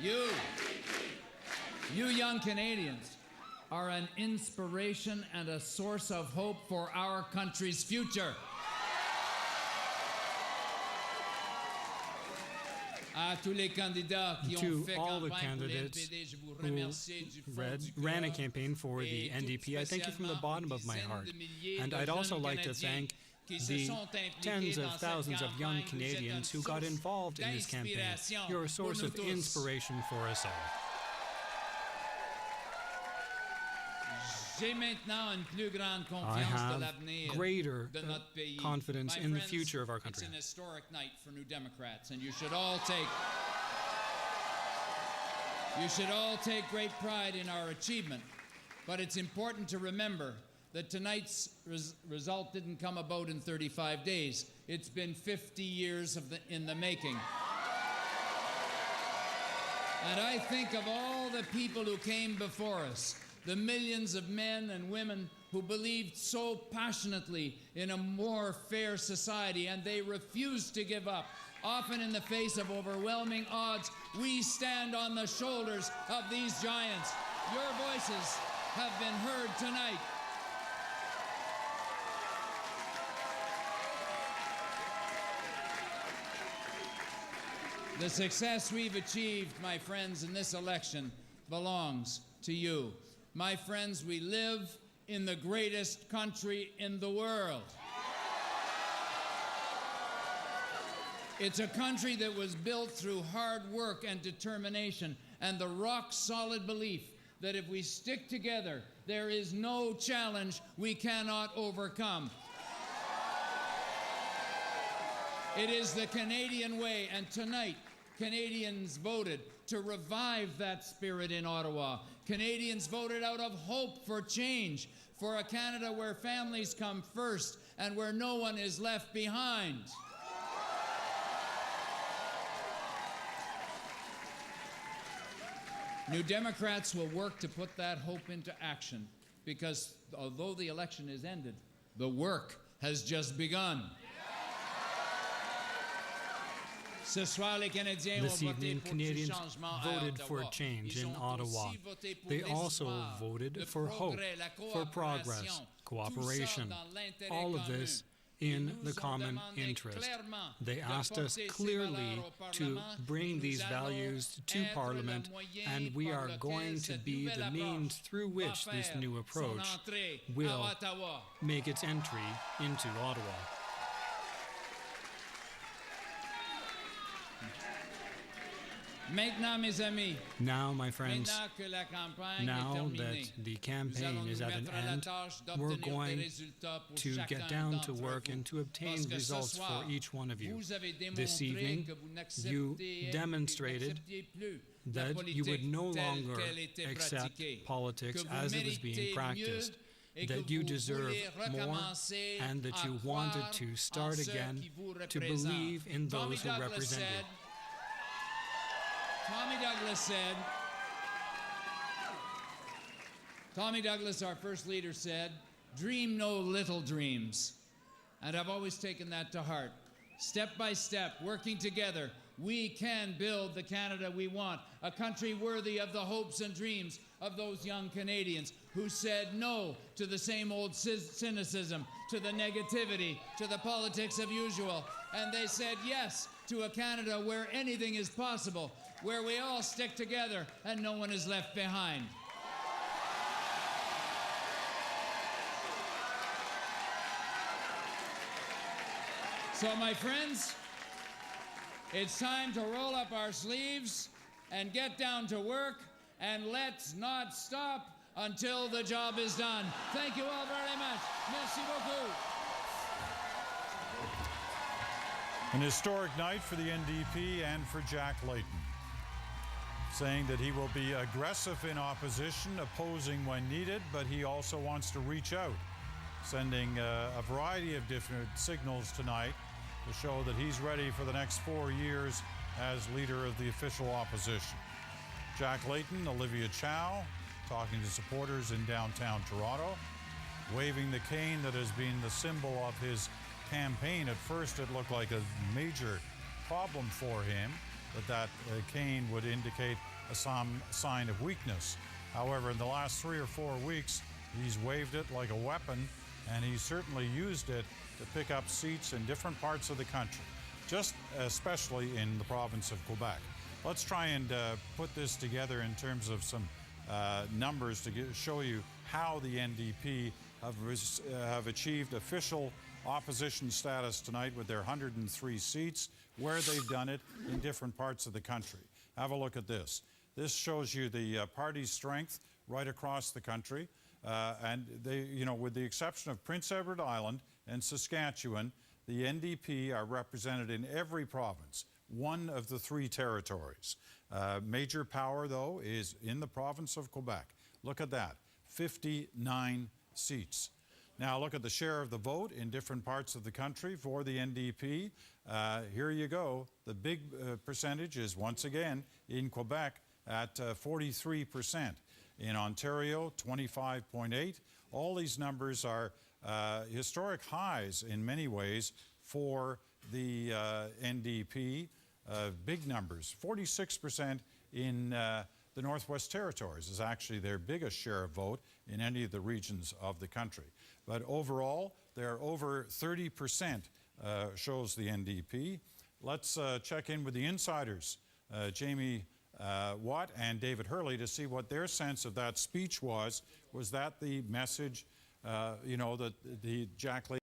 You young Canadians are an inspiration and a source of hope for our country's future. To all the candidates who ran a campaign for the NDP, I thank you from the bottom of my heart. And I'd also like to thank the tens of thousands of young Canadians who got involved in this campaign. You're a source of inspiration for us all. I have greater confidence in the future of our country. It's an historic night for New Democrats, and you should all take great pride in our achievement. But it's important to remember that tonight's result didn't come about in 35 days. It's been 50 years in the making. And I think of all the people who came before us, the millions of men and women who believed so passionately in a more fair society, and they refused to give up. Often in the face of overwhelming odds, we stand on the shoulders of these giants. Your voices have been heard tonight. The success we've achieved, my friends, in this election belongs to you. My friends, we live in the greatest country in the world. It's a country that was built through hard work and determination and the rock-solid belief that if we stick together, there is no challenge we cannot overcome. It is the Canadian way, and tonight, Canadians voted to revive that spirit in Ottawa. Canadians voted out of hope for change, for a Canada where families come first and where no one is left behind. New Democrats will work to put that hope into action because although the election is ended, the work has just begun. This evening, Canadians voted for change in Ottawa. They also voted for hope, for progress, cooperation, all of this in the common interest. They asked us clearly to bring these values to Parliament, and we are going to be the means through which this new approach will make its entry into Ottawa. Now, my friends, now that the campaign is at an end, we're going to get down to work and to obtain results for each one of you. This evening, you demonstrated that you would no longer accept politics as it is being practiced, that you deserve more, and that you wanted to start again to believe in those who represent you. Tommy Douglas, our first leader, said, "Dream no little dreams." And I've always taken that to heart. Step by step, working together, we can build the Canada we want, a country worthy of the hopes and dreams of those young Canadians who said no to the same old cynicism, to the negativity, to the politics of usual. And they said yes to a Canada where anything is possible, where we all stick together and no one is left behind. So, my friends, it's time to roll up our sleeves and get down to work, and let's not stop until the job is done. Thank you all very much. Merci beaucoup. An historic night for the NDP and for Jack Layton, saying that he will be aggressive in opposition, opposing when needed, but he also wants to reach out, sending a variety of different signals tonight to show that he's ready for the next 4 years as leader of the official opposition. Jack Layton, Olivia Chow, talking to supporters in downtown Toronto, waving the cane that has been the symbol of his campaign. At first, it looked like a major problem for him. that cane would indicate a sign of weakness. However, in the last 3 or 4 weeks, he's waved it like a weapon, and he's certainly used it to pick up seats in different parts of the country, just especially in the province of Quebec. Let's try and put this together in terms of some numbers to show you how the NDP have achieved official opposition status tonight with their 103 seats, where they've done it in different parts of the country. Have a look at this. This shows you the party's strength right across the country. And they, with the exception of Prince Edward Island and Saskatchewan, the NDP are represented in every province, one of the 3 territories. Major power, though, is in the province of Quebec. Look at that, 59 seats. Now look at the share of the vote in different parts of the country for the NDP. Here you go. The big percentage is once again in Quebec at 43%. In Ontario, 25.8. All these numbers are historic highs in many ways for the NDP. Big numbers. 46% in the Northwest Territories is actually their biggest share of vote in any of the regions of the country. But overall, they're over 30% shows the NDP. Let's check in with the insiders, Jamie Watt and David Hurley, to see what their sense of that speech was. Was that the message, that the Jack Layton